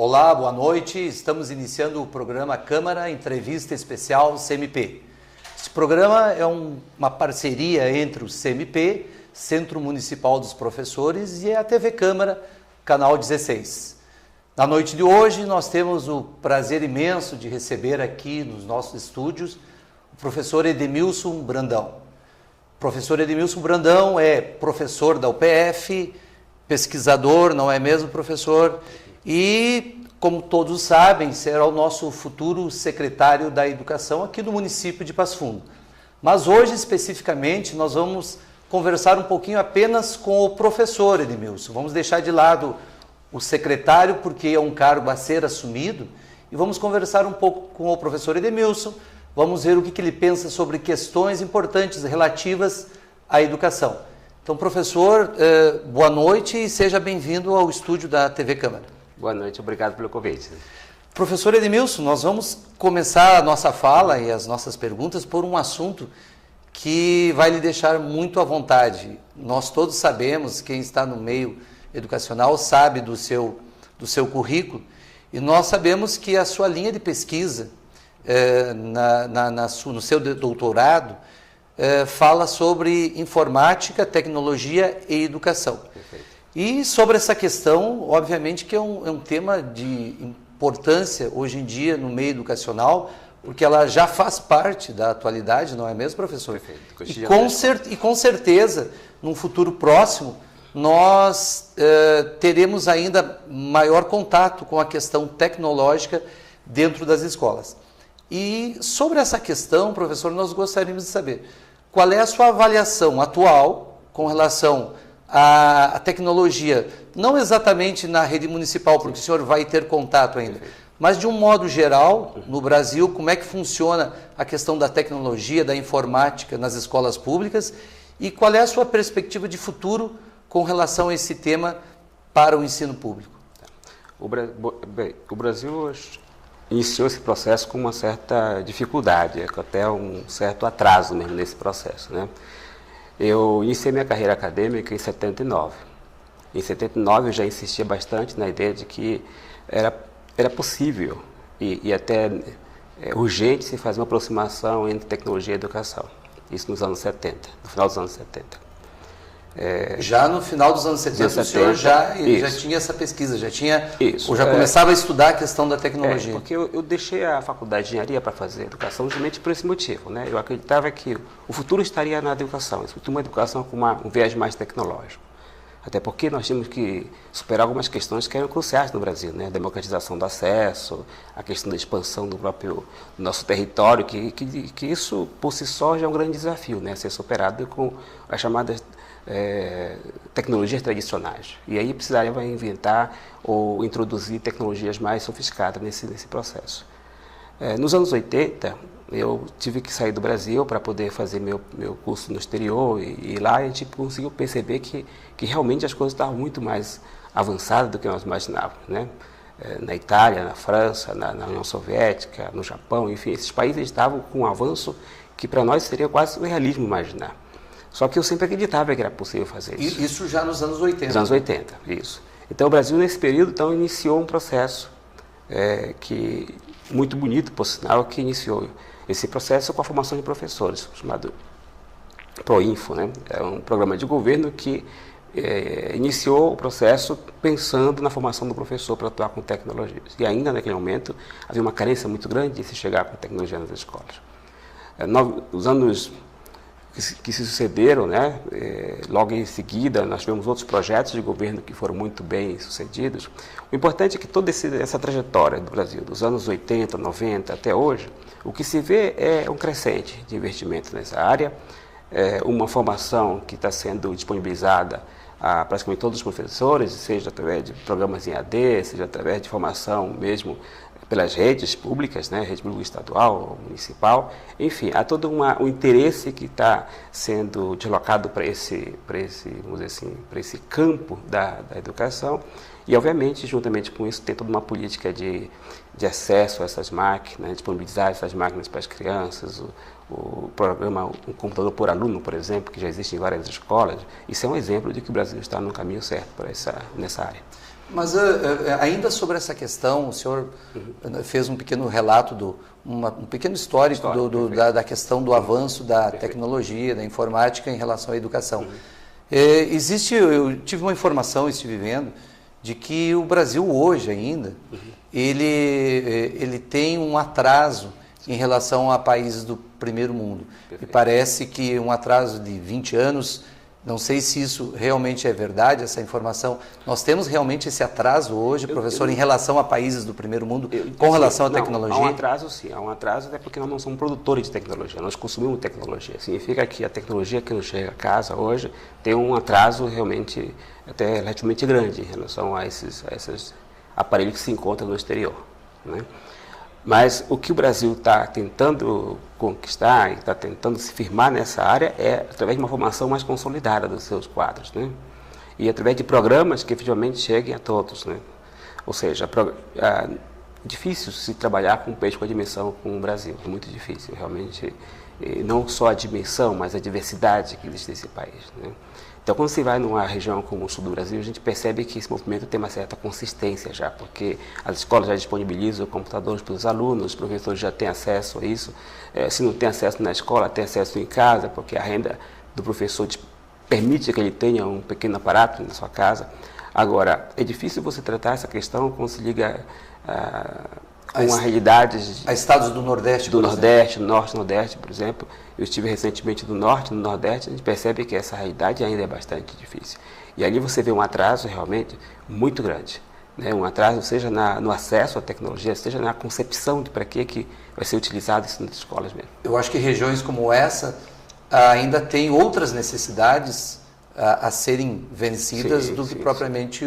Olá, boa noite. Estamos iniciando o programa Câmara Entrevista Especial CMP. Este programa é uma parceria entre o CMP, Centro Municipal dos Professores, e a TV Câmara, Canal 16. Na noite de hoje, nós temos o prazer imenso de receber aqui nos nossos estúdios o professor Edemilson Brandão. O professor Edemilson Brandão é professor da UPF, pesquisador, não é mesmo, professor? E, como todos sabem, será o nosso futuro secretário da Educação aqui do município de Passo Fundo. Mas hoje, especificamente, nós vamos conversar um pouquinho apenas com o professor Edemilson. Vamos deixar de lado o secretário, porque é um cargo a ser assumido, e vamos conversar um pouco com o professor Edemilson. Vamos ver o que ele pensa sobre questões importantes relativas à educação. Então, professor, boa noite e seja bem-vindo ao estúdio da TV Câmara. Boa noite, obrigado pelo convite. Professor Edemilson, nós vamos começar a nossa fala e as nossas perguntas por um assunto que vai lhe deixar muito à vontade. Nós todos sabemos, quem está no meio educacional sabe do seu currículo, e nós sabemos que a sua linha de pesquisa, no seu doutorado, fala sobre informática, tecnologia e educação. Perfeito. E sobre essa questão, obviamente que é um tema de importância hoje em dia no meio educacional, porque ela já faz parte da atualidade, não é mesmo, professor? Perfeito. E com certeza, num futuro próximo, nós teremos ainda maior contato com a questão tecnológica dentro das escolas. E sobre essa questão, professor, nós gostaríamos de saber qual é a sua avaliação atual com relação à tecnologia, não exatamente na rede municipal, porque o senhor vai ter contato ainda, mas de um modo geral, no Brasil, como é que funciona a questão da tecnologia, da informática nas escolas públicas, e qual é a sua perspectiva de futuro com relação a esse tema para o ensino público? O Brasil iniciou esse processo com uma certa dificuldade, até um certo atraso mesmo nesse processo, né? Eu iniciei minha carreira acadêmica em 79. Em 79 eu já insistia bastante na ideia de que era possível e até urgente se fazer uma aproximação entre tecnologia e educação. Isso nos anos 70, no final dos anos 70. Já no final dos anos 70, o senhor já tinha essa pesquisa, ou já começava a estudar a questão da tecnologia. Porque eu deixei a faculdade de engenharia para fazer educação justamente por esse motivo, né? Eu acreditava que o futuro estaria na educação, uma educação com um viés mais tecnológico. Até porque nós tínhamos que superar algumas questões que eram cruciais no Brasil, né? A democratização do acesso, a questão da expansão do nosso território, que isso por si só já é um grande desafio, né? Ser superado com as chamadas tecnologias tradicionais. E aí precisaria inventar ou introduzir tecnologias mais sofisticadas nesse processo. Nos anos 80, eu tive que sair do Brasil para poder fazer meu curso no exterior, e lá a gente conseguiu perceber que realmente as coisas estavam muito mais avançadas do que nós imaginávamos, né? Na Itália, na França, na União Soviética, no Japão, enfim, esses países estavam com um avanço que para nós seria quase surrealismo imaginar. Só que eu sempre acreditava que era possível fazer isso. Isso já nos anos 80? Nos anos 80, isso. Então o Brasil, nesse período, iniciou um processo muito bonito, por sinal, que iniciou esse processo com a formação de professores, chamado ProInfo, né? É um programa de governo que iniciou o processo pensando na formação do professor para atuar com tecnologias. E ainda naquele momento havia uma carência muito grande de se chegar com tecnologia nas escolas. Os anos que se sucederam, né? Logo em seguida nós tivemos outros projetos de governo que foram muito bem sucedidos. O importante é que toda essa trajetória do Brasil, dos anos 80, 90 até hoje, o que se vê é um crescente de investimento nessa área, uma formação que está sendo disponibilizada a praticamente todos os professores, seja através de programas em AD, seja através de formação mesmo pelas redes públicas, né, rede pública estadual, municipal, enfim, há todo um interesse que está sendo deslocado para esse campo da educação, e obviamente, juntamente com isso, tem toda uma política de acesso a essas máquinas, disponibilizar essas máquinas para as crianças, o programa Um Computador por Aluno, por exemplo, que já existe em várias escolas. Isso é um exemplo de que o Brasil está no caminho certo nessa área. Mas ainda sobre essa questão, o senhor fez um pequeno relato, um pequeno histórico da questão do avanço da tecnologia, da informática em relação à educação. Eu tive uma informação, estive vendo, de que o Brasil hoje ainda, ele tem um atraso em relação a países do primeiro mundo. Me parece que um atraso de 20 anos, não sei se isso realmente é verdade, essa informação. Nós temos realmente esse atraso hoje, professor, em relação a países do primeiro mundo, com relação à tecnologia? Há um atraso, sim. Há um atraso até porque nós não somos produtores de tecnologia, nós consumimos tecnologia. Significa que a tecnologia que nos chega a casa hoje tem um atraso realmente até relativamente grande em relação a esses aparelhos que se encontram no exterior, né? Mas o que o Brasil está tentando conquistar e está tentando se firmar nessa área é através de uma formação mais consolidada dos seus quadros, né? E através de programas que efetivamente cheguem a todos, né? Ou seja, é difícil se trabalhar com um país com a dimensão como o Brasil, é muito difícil, realmente, não só a dimensão, mas a diversidade que existe nesse país, né? Então, quando você vai numa região como o sul do Brasil, a gente percebe que esse movimento tem uma certa consistência já, porque as escolas já disponibilizam computadores para os alunos, os professores já têm acesso a isso. Se não tem acesso na escola, tem acesso em casa, porque a renda do professor permite que ele tenha um pequeno aparato na sua casa. Agora, é difícil você tratar essa questão quando se liga com a realidade a estados do Nordeste, do Nordeste, Norte, Nordeste, por exemplo. Eu estive recentemente no Norte, no Nordeste, a gente percebe que essa realidade ainda é bastante difícil. E ali você vê um atraso realmente muito grande, né? Um atraso seja no acesso à tecnologia, seja na concepção de para que vai ser utilizado isso nas escolas mesmo. Eu acho que regiões como essa ainda têm outras necessidades a serem vencidas do que propriamente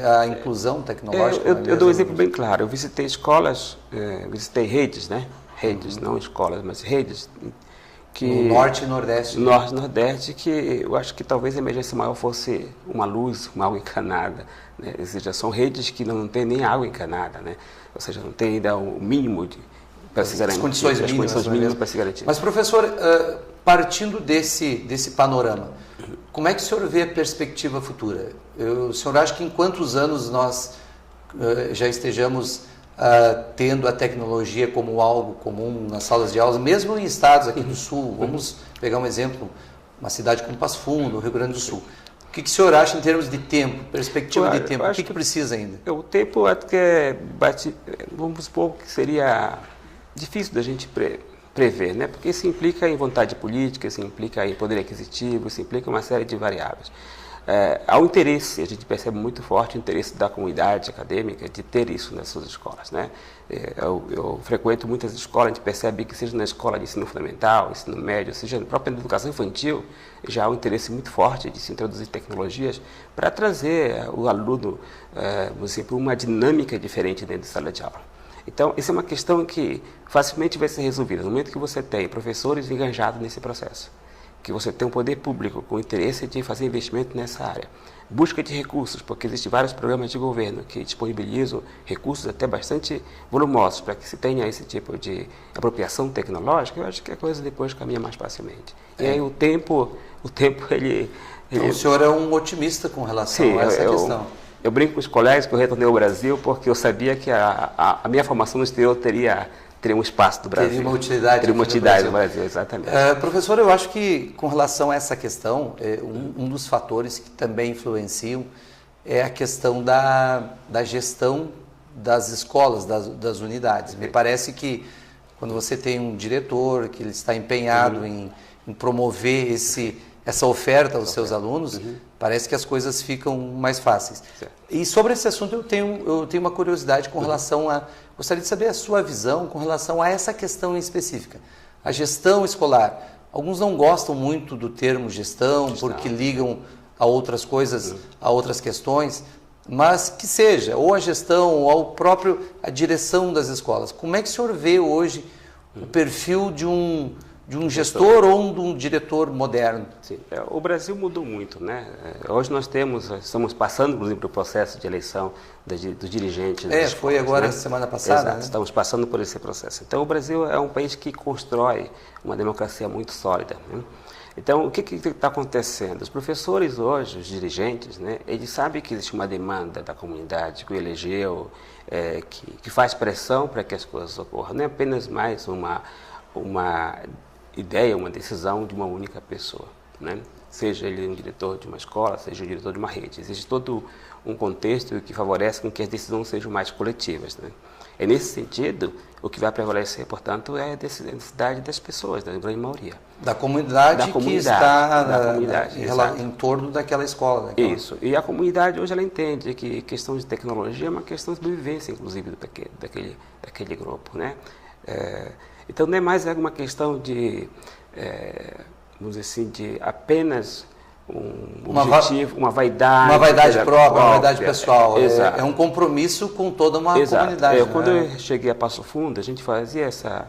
a inclusão tecnológica. Eu dou um exemplo bem claro. Eu visitei escolas, visitei redes, né? Redes, não escolas, mas redes. Que, no Norte e Nordeste. No Norte e Nordeste, que eu acho que talvez a emergência maior fosse uma luz, uma água encanada, né? Ou seja, são redes que não tem nem água encanada, né? Ou seja, não tem ainda o mínimo para se garantir. As condições mínimas para se garantir. Mas, professor, partindo desse panorama, como é que o senhor vê a perspectiva futura? O senhor acha que em quantos anos nós já estejamos tendo a tecnologia como algo comum nas salas de aulas, mesmo em estados aqui do Sul? Vamos pegar um exemplo, uma cidade como Passo Fundo, no Rio Grande do Sul. O que o senhor acha em termos de tempo, perspectiva de tempo? O que precisa ainda? O tempo acho que vamos supor que seria difícil da gente prever, né? Porque isso implica em vontade política, isso implica em poder aquisitivo, isso implica uma série de variáveis. Há um interesse, a gente percebe muito forte o interesse da comunidade acadêmica de ter isso nas suas escolas, né? Eu frequento muitas escolas, a gente percebe que seja na escola de ensino fundamental, ensino médio, seja na própria educação infantil, já há um interesse muito forte de se introduzir tecnologias para trazer o aluno para uma dinâmica diferente dentro da sala de aula. Então, isso é uma questão que facilmente vai ser resolvida no momento que você tem professores engajados nesse processo, que você tem um poder público com interesse de fazer investimento nessa área. Busca de recursos, porque existem vários programas de governo que disponibilizam recursos até bastante volumosos para que se tenha esse tipo de apropriação tecnológica. Eu acho que a coisa depois caminha mais facilmente. E aí o tempo ele... Então, o senhor é um otimista com relação a essa questão. Eu brinco com os colegas que eu retornei ao Brasil porque eu sabia que a minha formação no exterior teria um espaço do Brasil. Teria uma utilidade. Teria uma utilidade no Brasil, exatamente. Professor, eu acho que com relação a essa questão, um dos fatores que também influenciam é a questão da gestão das escolas, das unidades. Me parece que quando você tem um diretor que ele está empenhado em promover essa oferta aos seus alunos, parece que as coisas ficam mais fáceis. Certo. E sobre esse assunto eu tenho uma curiosidade com relação a... Gostaria de saber a sua visão com relação a essa questão em específica. A gestão escolar. Alguns não gostam muito do termo gestão, porque ligam a outras coisas, a outras questões, mas que seja, ou a gestão, ou a direção das escolas. Como é que o senhor vê hoje o perfil de um gestor ou de um diretor moderno? Sim. O Brasil mudou muito, né? Hoje nós estamos passando, inclusive, pelo processo de eleição dos dirigentes das escolas, foi agora, né? semana passada. Exato, né? Estamos passando por esse processo. Então, o Brasil é um país que constrói uma democracia muito sólida, né? Então, o que está acontecendo? Os professores hoje, os dirigentes, né, eles sabem que existe uma demanda da comunidade que o elegeu, que faz pressão para que as coisas ocorram. Não é apenas mais uma ideia, uma decisão de uma única pessoa, né? Seja ele um diretor de uma escola, seja um diretor de uma rede. Existe todo um contexto que favorece com que as decisões sejam mais coletivas, né? É nesse sentido, o que vai prevalecer, portanto, é a necessidade das pessoas, da grande maioria. Da comunidade que está em torno daquela escola. Isso. E a comunidade hoje ela entende que questão de tecnologia é uma questão de sobrevivência, inclusive, daquele grupo, né? Então, não é mais uma questão de, vamos dizer assim, de apenas um objetivo, uma vaidade. Uma vaidade própria, uma vaidade pessoal. É um compromisso com toda uma comunidade. Quando eu cheguei a Passo Fundo, a gente fazia essa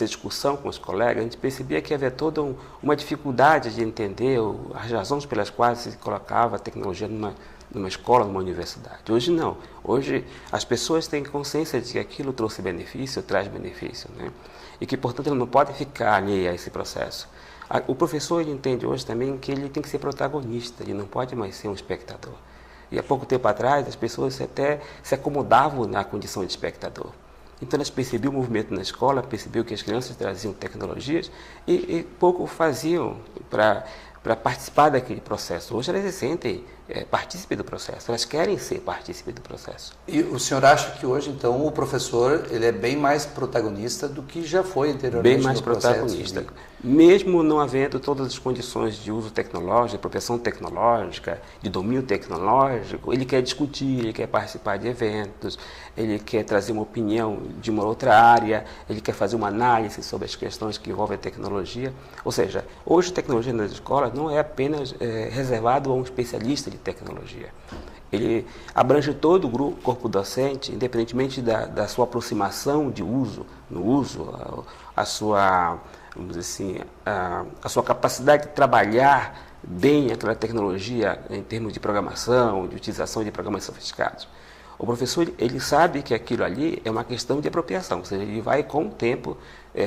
discussão com os colegas, a gente percebia que havia toda uma dificuldade de entender as razões pelas quais se colocava a tecnologia numa escola, numa universidade. Hoje não. Hoje as pessoas têm consciência de que aquilo trouxe benefício, traz benefício, né? E que, portanto, ele não pode ficar alheio a esse processo. O professor ele entende hoje também que ele tem que ser protagonista, ele não pode mais ser um espectador. E há pouco tempo atrás as pessoas até se acomodavam na condição de espectador. Então elas percebiam o movimento na escola, percebiam que as crianças traziam tecnologias e pouco faziam para participar daquele processo. Hoje elas se sentem partícipes do processo, elas querem ser partícipes do processo. E o senhor acha que hoje, então, o professor ele é bem mais protagonista do que já foi anteriormente? Bem mais protagonista. Mesmo não havendo todas as condições de uso tecnológico, de apropriação tecnológica, de domínio tecnológico, ele quer discutir, ele quer participar de eventos, ele quer trazer uma opinião de uma outra área, ele quer fazer uma análise sobre as questões que envolvem a tecnologia. Ou seja, hoje a tecnologia nas escolas não é apenas reservado a um especialista de tecnologia. Ele abrange todo o grupo, corpo docente, independentemente da sua aproximação de uso, a sua, vamos dizer assim, a sua capacidade de trabalhar bem aquela tecnologia em termos de programação, de utilização de programas sofisticados. O professor, ele sabe que aquilo ali é uma questão de apropriação, ou seja, ele vai com o tempo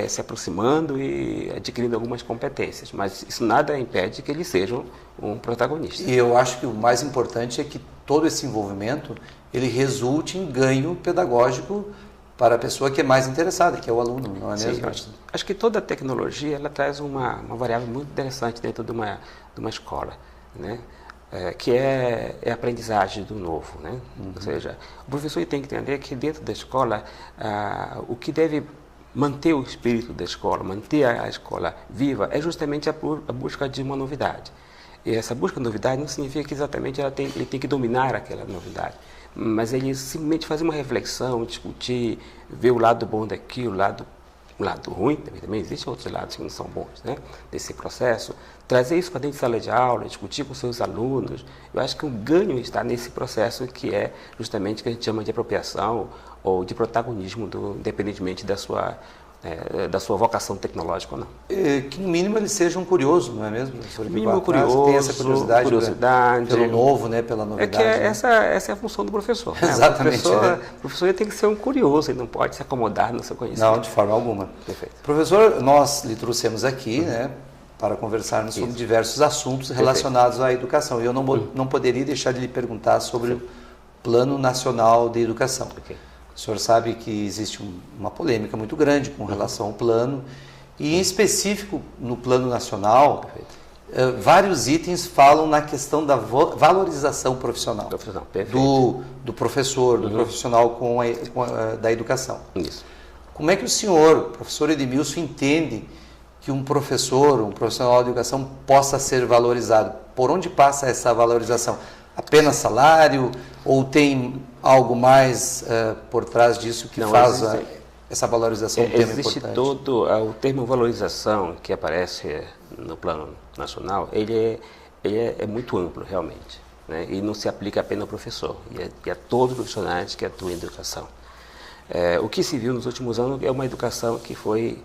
se aproximando e adquirindo algumas competências, mas isso nada impede que ele seja um protagonista. E eu acho que o mais importante é que todo esse envolvimento, ele resulte em ganho pedagógico para a pessoa que é mais interessada, que é o aluno, não é mesmo? Sim, acho que toda a tecnologia ela traz uma variável muito interessante dentro de uma escola, né? Que é a aprendizagem do novo, né? Ou seja, o professor tem que entender que dentro da escola o que deve manter o espírito da escola, manter a escola viva, é justamente a busca de uma novidade. E essa busca de novidade não significa que exatamente ele tem que dominar aquela novidade, mas ele simplesmente fazer uma reflexão, discutir, ver o lado bom daquilo, o lado ruim, também existem outros lados que não são bons, né, desse processo, trazer isso para dentro de sala de aula, discutir com seus alunos. Eu acho que o ganho está nesse processo que é justamente o que a gente chama de apropriação ou de protagonismo, independentemente da sua vocação tecnológica ou não. Que no mínimo ele seja um curioso, não é mesmo? No mínimo curioso, tem essa curiosidade pelo novo, né, pela novidade. Essa é a função do professor. Né? Exatamente. O professor tem que ser um curioso, ele não pode se acomodar no seu conhecimento. Não, de forma alguma. Perfeito. Professor, nós lhe trouxemos aqui, né, para conversarmos sobre diversos assuntos relacionados à educação. E eu não poderia deixar de lhe perguntar sobre o Plano Nacional de Educação. O senhor sabe que existe uma polêmica muito grande com relação ao plano, e em específico no Plano Nacional, vários itens falam na questão da valorização profissional do professor, do profissional da educação. Isso. Como é que o senhor, professor Edmilson, entende que um professor, um profissional de educação possa ser valorizado? Por onde passa essa valorização? Apenas salário ou tem algo mais por trás disso que faz essa valorização um tema existe importante? O termo valorização que aparece no Plano Nacional, ele é muito amplo realmente, né? E não se aplica apenas ao professor, e a todos os profissionais que atuam em educação. O que se viu nos últimos anos é uma educação que foi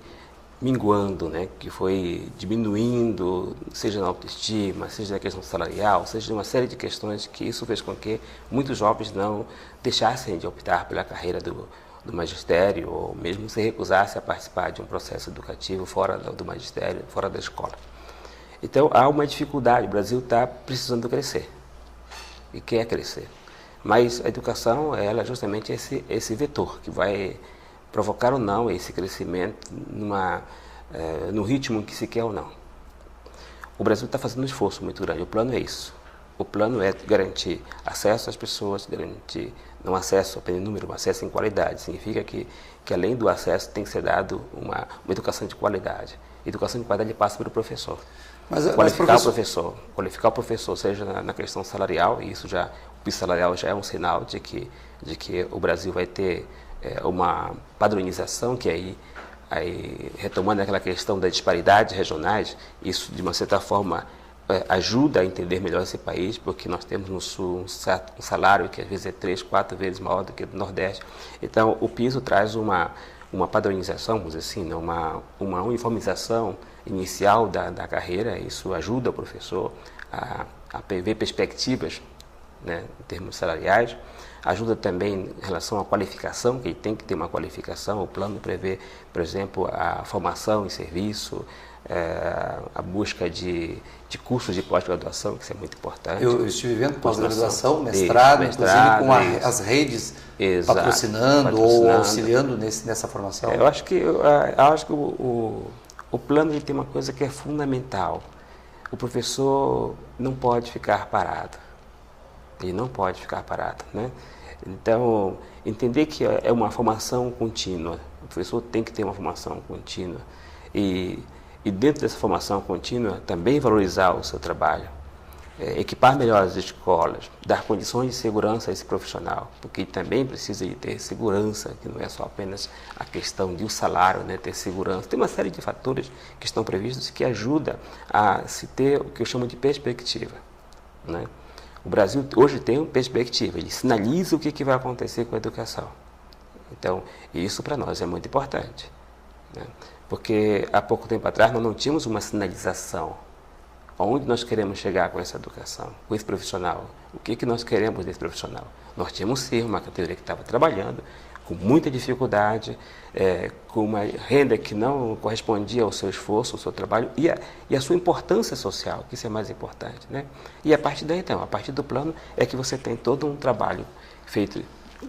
minguando, né, que foi diminuindo, seja na autoestima, seja na questão salarial, seja uma série de questões que isso fez com que muitos jovens não deixassem de optar pela carreira do magistério, ou mesmo se recusasse a participar de um processo educativo fora do magistério, fora da escola. Então, há uma dificuldade, o Brasil está precisando crescer, e quer crescer. Mas a educação, ela é justamente esse vetor que vai provocar ou não esse crescimento no ritmo que se quer ou não. O Brasil está fazendo um esforço muito grande, o plano é isso. O plano é garantir acesso às pessoas, garantir não acesso apenas em número, mas acesso em qualidade. Significa que além do acesso tem que ser dado uma educação de qualidade. Educação de qualidade passa pelo professor. Qualificar o professor, seja na questão salarial, e isso já, o piso salarial já é um sinal de que o Brasil vai ter uma padronização, que aí retomando aquela questão das disparidades regionais, isso de uma certa forma ajuda a entender melhor esse país, porque nós temos no Sul um salário que às vezes é 3, 4 vezes maior do que do Nordeste. Então, o piso traz uma padronização, vamos dizer assim, né? uma uniformização inicial da carreira. Isso ajuda o professor a ver perspectivas, né, em termos salariais. Ajuda também em relação à qualificação, que ele tem que ter uma qualificação. O plano prevê, por exemplo, a formação em serviço, a busca de cursos de pós-graduação, que isso é muito importante. Eu estive vendo pós-graduação, mestrado, inclusive com as redes patrocinando ou auxiliando nessa formação. Eu acho que o plano ele tem uma coisa que é fundamental. O professor não pode ficar parado. Ele não pode ficar parado, né? Então, entender que é uma formação contínua. O professor tem que ter uma formação contínua. E dentro dessa formação contínua, também valorizar o seu trabalho. Equipar melhor as escolas, dar condições de segurança a esse profissional, porque ele também precisa de ter segurança, que não é só apenas a questão de um salário, né, ter segurança. Tem uma série de fatores que estão previstos que ajudam a se ter o que eu chamo de perspectiva, né? O Brasil hoje tem uma perspectiva, ele sinaliza o que vai acontecer com a educação. Então, isso para nós é muito importante, né? Porque há pouco tempo atrás nós não tínhamos uma sinalização. Aonde nós queremos chegar com essa educação, com esse profissional? O que nós queremos desse profissional? Nós tínhamos sim uma categoria que estava trabalhando com muita dificuldade, com uma renda que não correspondia ao seu esforço, ao seu trabalho e a sua importância social, que isso é mais importante, né? E a partir daí, então, a partir do plano é que você tem todo um trabalho feito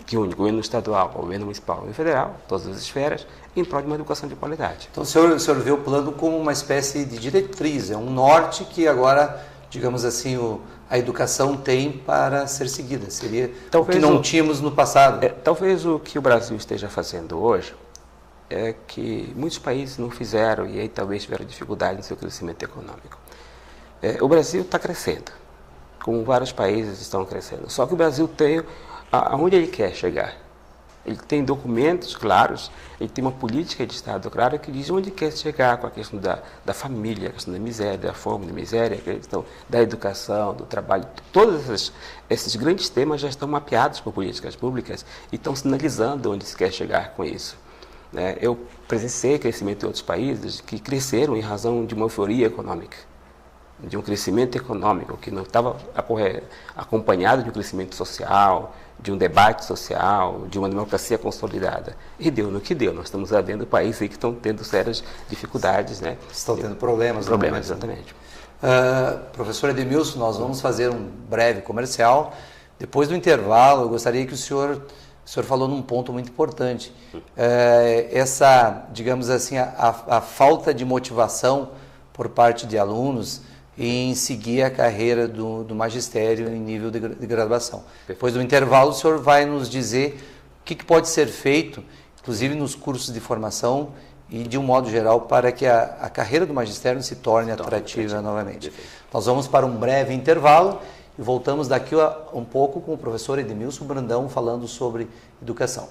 que une o governo estadual, o governo municipal e federal, todas as esferas, em prol de uma educação de qualidade. Então, o senhor vê o plano como uma espécie de diretriz, é um norte que agora, digamos assim, a educação tem para ser seguida. Seria talvez o que não tínhamos no passado. Talvez o que o Brasil esteja fazendo hoje é que muitos países não fizeram e aí talvez tiveram dificuldade no seu crescimento econômico. O Brasil está crescendo, como vários países estão crescendo. Só que o Brasil tem aonde ele quer chegar. Ele tem documentos claros, ele tem uma política de Estado clara que diz onde quer chegar com a questão da família, a questão da miséria, da fome, da miséria, a questão da educação, do trabalho. Todos esses grandes temas já estão mapeados por políticas públicas e estão sinalizando onde se quer chegar com isso. Eu presenciei crescimento em outros países que cresceram em razão de uma euforia econômica, de um crescimento econômico que não estava acompanhado de um crescimento social, de um debate social, de uma democracia consolidada. E deu no que deu. Nós estamos vendo países aí que estão tendo sérias dificuldades, né? Estão tendo problemas. Problemas, exatamente. Professor Edmilson, nós vamos fazer um breve comercial. Depois do intervalo, eu gostaria que o senhor falou num ponto muito importante. Digamos assim, a falta de motivação por parte de alunos em seguir a carreira do magistério em nível de graduação. Depois do intervalo, o senhor vai nos dizer o que pode ser feito, inclusive nos cursos de formação e de um modo geral, para que a carreira do magistério se torne atrativa novamente. Nós vamos para um breve intervalo e voltamos daqui a um pouco com o professor Edmilson Brandão falando sobre educação.